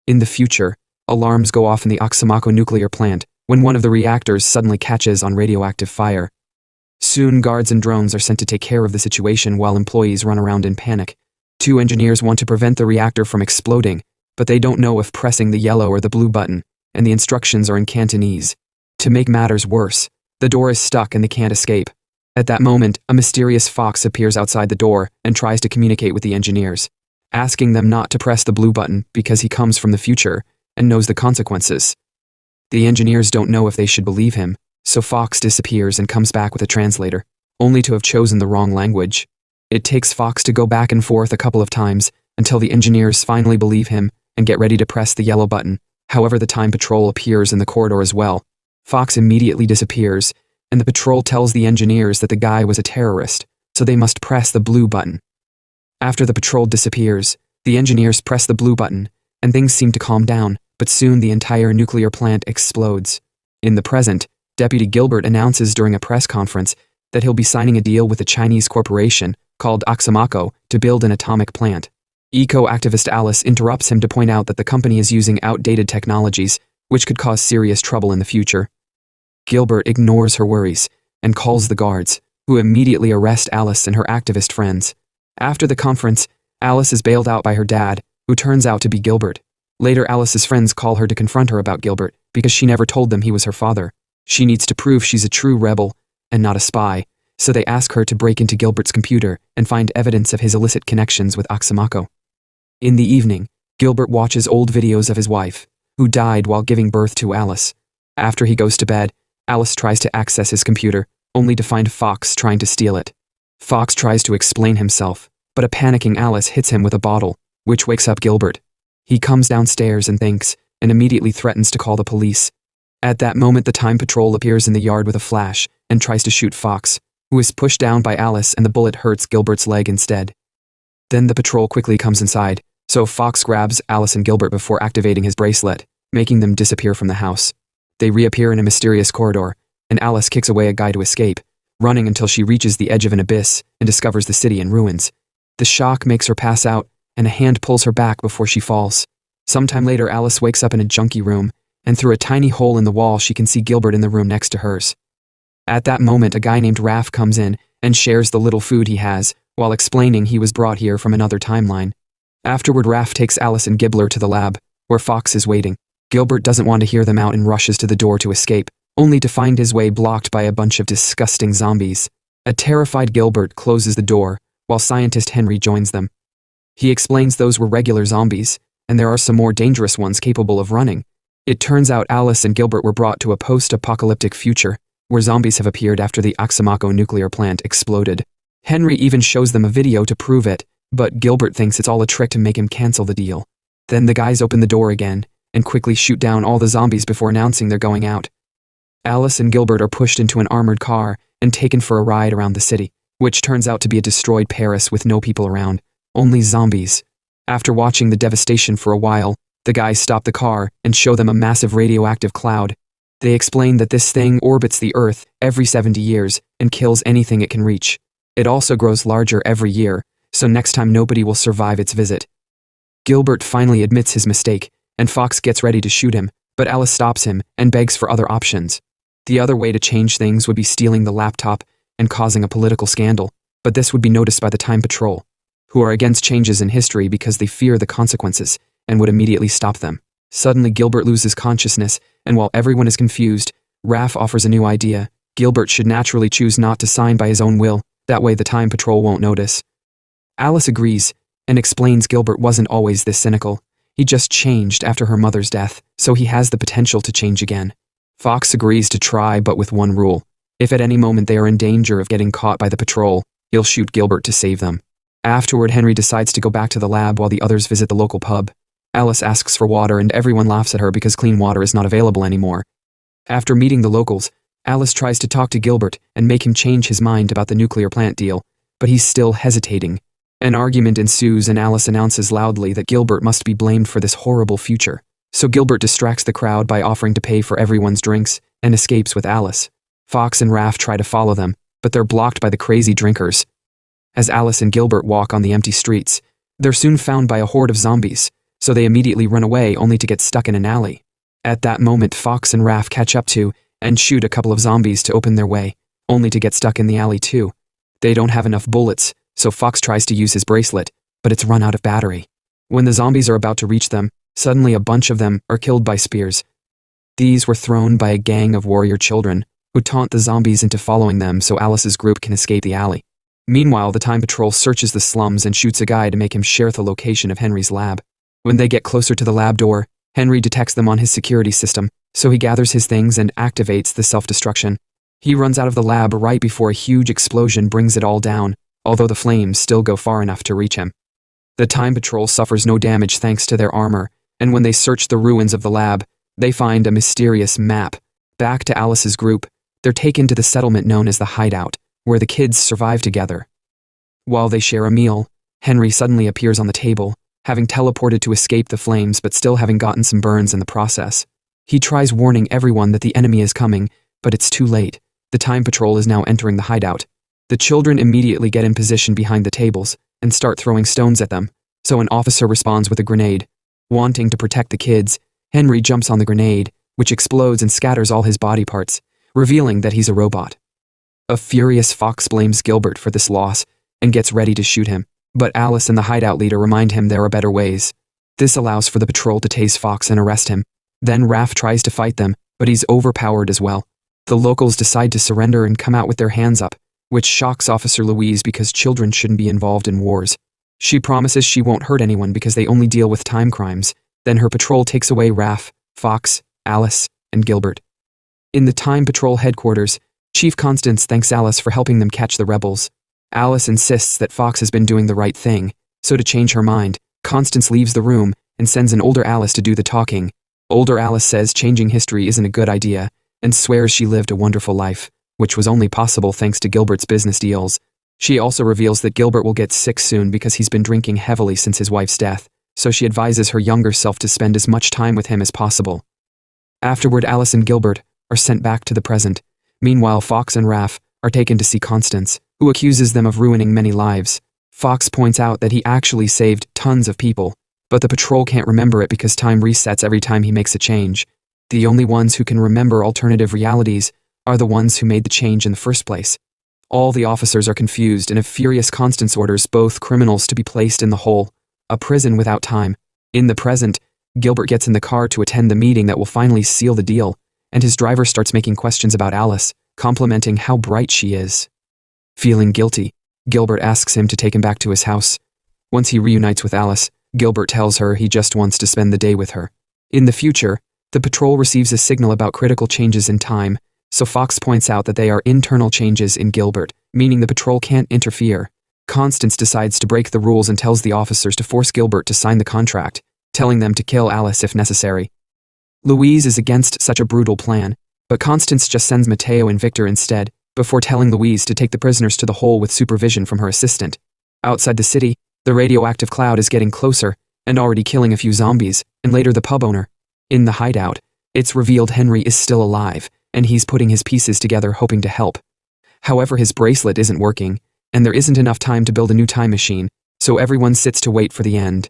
In the future, alarms go off in the Oxamaco nuclear plant when one of the reactors suddenly catches on radioactive fire. Soon, guards and drones are sent to take care of the situation while employees run around in panic. 2 engineers want to prevent the reactor from exploding, but they don't know if pressing the yellow or the blue button, and the instructions are in Cantonese. To make matters worse, the door is stuck and they can't escape. At that moment, a mysterious fox appears outside the door and tries to communicate with the engineers, asking them not to press the blue button because he comes from the future and knows the consequences. The engineers don't know if they should believe him, so Fox disappears and comes back with a translator, only to have chosen the wrong language. It takes Fox to go back and forth a couple of times until the engineers finally believe him and get ready to press the yellow button. However, the Time Patrol appears in the corridor as well. Fox immediately disappears, and the patrol tells the engineers that the guy was a terrorist, so they must press the blue button. After the patrol disappears, the engineers press the blue button, and things seem to calm down, but soon the entire nuclear plant explodes. In the present, Deputy Gilbert announces during a press conference that he'll be signing a deal with a Chinese corporation called Oxamaco to build an atomic plant. Eco-activist Alice interrupts him to point out that the company is using outdated technologies, which could cause serious trouble in the future. Gilbert ignores her worries and calls the guards, who immediately arrest Alice and her activist friends. After the conference, Alice is bailed out by her dad, who turns out to be Gilbert. Later, Alice's friends call her to confront her about Gilbert because she never told them he was her father. She needs to prove she's a true rebel and not a spy, so they ask her to break into Gilbert's computer and find evidence of his illicit connections with Oxamaco. In the evening, Gilbert watches old videos of his wife, who died while giving birth to Alice. After he goes to bed, Alice tries to access his computer, only to find Fox trying to steal it. Fox tries to explain himself, but a panicking Alice hits him with a bottle, which wakes up Gilbert. He comes downstairs and thinks, and immediately threatens to call the police. At that moment, the Time Patrol appears in the yard with a flash and tries to shoot Fox, who is pushed down by Alice, and the bullet hurts Gilbert's leg instead. Then the patrol quickly comes inside, so Fox grabs Alice and Gilbert before activating his bracelet, making them disappear from the house. They reappear in a mysterious corridor, and Alice kicks away a guy to escape, running until she reaches the edge of an abyss and discovers the city in ruins. The shock makes her pass out, and a hand pulls her back before she falls. Sometime later, Alice wakes up in a junky room, and through a tiny hole in the wall she can see Gilbert in the room next to hers. At that moment, a guy named Raph comes in and shares the little food he has, while explaining he was brought here from another timeline. Afterward, Raph takes Alice and Gibbler to the lab, where Fox is waiting. Gilbert doesn't want to hear them out and rushes to the door to escape, only to find his way blocked by a bunch of disgusting zombies. A terrified Gilbert closes the door, while scientist Henry joins them. He explains those were regular zombies, and there are some more dangerous ones capable of running. It turns out Alice and Gilbert were brought to a post-apocalyptic future, where zombies have appeared after the Oxamaco nuclear plant exploded. Henry even shows them a video to prove it, but Gilbert thinks it's all a trick to make him cancel the deal. Then the guys open the door again, and quickly shoot down all the zombies before announcing they're going out. Alice and Gilbert are pushed into an armored car and taken for a ride around the city, which turns out to be a destroyed Paris with no people around, only zombies. After watching the devastation for a while, the guys stop the car and show them a massive radioactive cloud. They explain that this thing orbits the Earth every 70 years and kills anything it can reach. It also grows larger every year, so next time nobody will survive its visit. Gilbert finally admits his mistake, and Fox gets ready to shoot him, but Alice stops him and begs for other options. The other way to change things would be stealing the laptop and causing a political scandal, but this would be noticed by the Time Patrol, who are against changes in history because they fear the consequences and would immediately stop them. Suddenly, Gilbert loses consciousness, and while everyone is confused, Raph offers a new idea. Gilbert should naturally choose not to sign by his own will, that way the Time Patrol won't notice. Alice agrees, and explains Gilbert wasn't always this cynical. He just changed after her mother's death, so he has the potential to change again. Fox agrees to try, but with one rule. If at any moment they are in danger of getting caught by the patrol, he'll shoot Gilbert to save them. Afterward, Henry decides to go back to the lab while the others visit the local pub. Alice asks for water and everyone laughs at her because clean water is not available anymore. After meeting the locals, Alice tries to talk to Gilbert and make him change his mind about the nuclear plant deal, but he's still hesitating. An argument ensues and Alice announces loudly that Gilbert must be blamed for this horrible future. So Gilbert distracts the crowd by offering to pay for everyone's drinks and escapes with Alice. Fox and Raph try to follow them, but they're blocked by the crazy drinkers. As Alice and Gilbert walk on the empty streets, they're soon found by a horde of zombies, so they immediately run away only to get stuck in an alley. At that moment, Fox and Raph catch up to and shoot a couple of zombies to open their way, only to get stuck in the alley too. They don't have enough bullets, so Fox tries to use his bracelet, but it's run out of battery. When the zombies are about to reach them, suddenly a bunch of them are killed by spears. These were thrown by a gang of warrior children, who taunt the zombies into following them so Alice's group can escape the alley. Meanwhile, the Time Patrol searches the slums and shoots a guy to make him share the location of Henry's lab. When they get closer to the lab door, Henry detects them on his security system, so he gathers his things and activates the self-destruction. He runs out of the lab right before a huge explosion brings it all down, although the flames still go far enough to reach him. The Time Patrol suffers no damage thanks to their armor, and when they search the ruins of the lab, they find a mysterious map. Back to Alice's group, they're taken to the settlement known as the Hideout, where the kids survive together. While they share a meal, Henry suddenly appears on the table, having teleported to escape the flames but still having gotten some burns in the process. He tries warning everyone that the enemy is coming, but it's too late. The Time Patrol is now entering the hideout. The children immediately get in position behind the tables and start throwing stones at them, so an officer responds with a grenade. Wanting to protect the kids, Henry jumps on the grenade, which explodes and scatters all his body parts, revealing that he's a robot. A furious Fox blames Gilbert for this loss and gets ready to shoot him, but Alice and the hideout leader remind him there are better ways. This allows for the patrol to tase Fox and arrest him. Then Raph tries to fight them, but he's overpowered as well. The locals decide to surrender and come out with their hands up, which shocks Officer Louise because children shouldn't be involved in wars. She promises she won't hurt anyone because they only deal with time crimes. Then her patrol takes away Raph, Fox, Alice, and Gilbert. In the Time Patrol headquarters, Chief Constance thanks Alice for helping them catch the rebels. Alice insists that Fox has been doing the right thing, so to change her mind, Constance leaves the room and sends an older Alice to do the talking. Older Alice says changing history isn't a good idea and swears she lived a wonderful life, which was only possible thanks to Gilbert's business deals. She also reveals that Gilbert will get sick soon because he's been drinking heavily since his wife's death, so she advises her younger self to spend as much time with him as possible. Afterward, Alice and Gilbert are sent back to the present. Meanwhile, Fox and Raph are taken to see Constance, who accuses them of ruining many lives. Fox points out that he actually saved tons of people, but the patrol can't remember it because time resets every time he makes a change. The only ones who can remember alternative realities are the ones who made the change in the first place. All the officers are confused, and a furious Constance orders both criminals to be placed in the hole, a prison without time. In the present, Gilbert gets in the car to attend the meeting that will finally seal the deal, and his driver starts making questions about Alice, complimenting how bright she is. Feeling guilty, Gilbert asks him to take him back to his house. Once he reunites with Alice, Gilbert tells her he just wants to spend the day with her. In the future, the patrol receives a signal about critical changes in time, so Fox points out that they are internal changes in Gilbert, meaning the patrol can't interfere. Constance decides to break the rules and tells the officers to force Gilbert to sign the contract, telling them to kill Alice if necessary. Louise is against such a brutal plan, but Constance just sends Mateo and Victor instead, before telling Louise to take the prisoners to the hole with supervision from her assistant. Outside the city, the radioactive cloud is getting closer, and already killing a few zombies, and later the pub owner. In the hideout, it's revealed Henry is still alive, and he's putting his pieces together hoping to help. However, his bracelet isn't working, and there isn't enough time to build a new time machine, so everyone sits to wait for the end.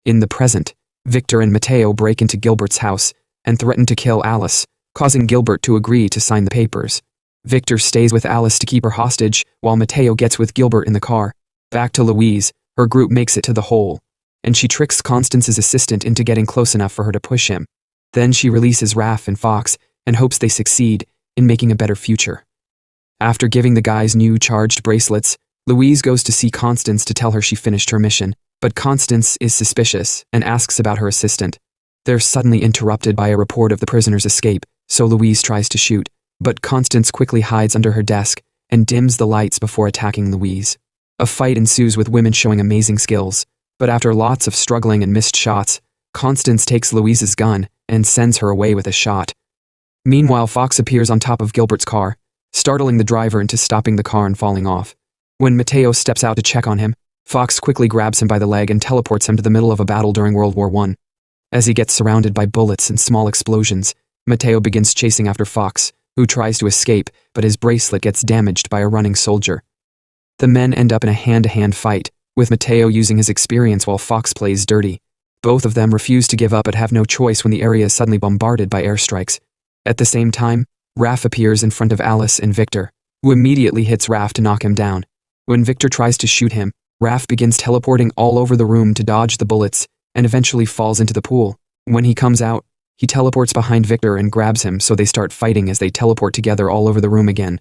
In the present, Victor and Mateo break into Gilbert's house and threaten to kill Alice, causing Gilbert to agree to sign the papers. Victor stays with Alice to keep her hostage, while Mateo gets with Gilbert in the car. Back to Louise, her group makes it to the hole, and she tricks Constance's assistant into getting close enough for her to push him. Then she releases Raph and Fox and hopes they succeed in making a better future. After giving the guys new charged bracelets, Louise goes to see Constance to tell her she finished her mission, but Constance is suspicious and asks about her assistant. They're suddenly interrupted by a report of the prisoner's escape, so Louise tries to shoot, but Constance quickly hides under her desk and dims the lights before attacking Louise. A fight ensues with women showing amazing skills, but after lots of struggling and missed shots, Constance takes Louise's gun and sends her away with a shot. Meanwhile, Fox appears on top of Gilbert's car, startling the driver into stopping the car and falling off. When Mateo steps out to check on him, Fox quickly grabs him by the leg and teleports him to the middle of a battle during World War I. As he gets surrounded by bullets and small explosions, Mateo begins chasing after Fox, who tries to escape, but his bracelet gets damaged by a running soldier. The men end up in a hand-to-hand fight, with Mateo using his experience while Fox plays dirty. Both of them refuse to give up but have no choice when the area is suddenly bombarded by airstrikes. At the same time, Raph appears in front of Alice and Victor, who immediately hits Raph to knock him down. When Victor tries to shoot him, Raph begins teleporting all over the room to dodge the bullets and eventually falls into the pool. When he comes out, he teleports behind Victor and grabs him, so they start fighting as they teleport together all over the room again.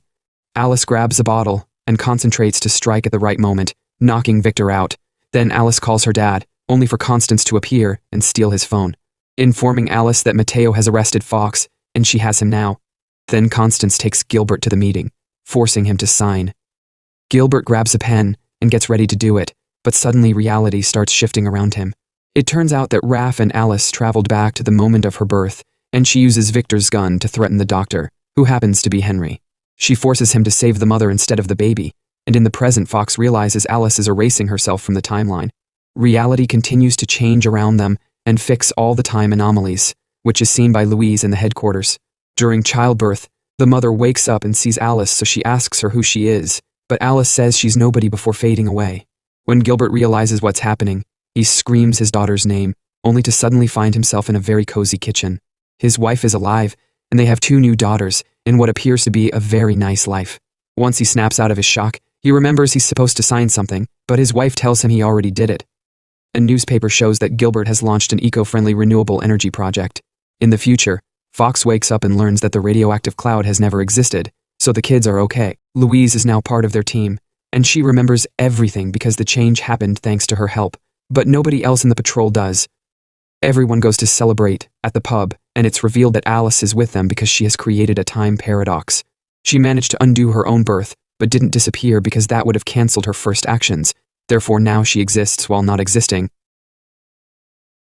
Alice grabs a bottle and concentrates to strike at the right moment, knocking Victor out. Then Alice calls her dad, only for Constance to appear and steal his phone, informing Alice that Mateo has arrested Fox and she has him now. Then Constance takes Gilbert to the meeting, forcing him to sign. Gilbert grabs a pen and gets ready to do it, but suddenly reality starts shifting around him. It turns out that Raph and Alice traveled back to the moment of her birth, and she uses Victor's gun to threaten the doctor, who happens to be Henry. She forces him to save the mother instead of the baby, and in the present Fox realizes Alice is erasing herself from the timeline. Reality continues to change around them and fix all the time anomalies, which is seen by Louise in the headquarters. During childbirth, the mother wakes up and sees Alice, so she asks her who she is, but Alice says she's nobody before fading away. When Gilbert realizes what's happening, he screams his daughter's name, only to suddenly find himself in a very cozy kitchen. His wife is alive, and they have 2 new daughters, in what appears to be a very nice life. Once he snaps out of his shock, he remembers he's supposed to sign something, but his wife tells him he already did it. A newspaper shows that Gilbert has launched an eco-friendly renewable energy project. In the future, Fox wakes up and learns that the radioactive cloud has never existed, so the kids are okay. Louise is now part of their team, and she remembers everything because the change happened thanks to her help, but nobody else in the patrol does. Everyone goes to celebrate at the pub, and it's revealed that Alice is with them because she has created a time paradox. She managed to undo her own birth, but didn't disappear because that would have cancelled her first actions. Therefore now she exists while not existing,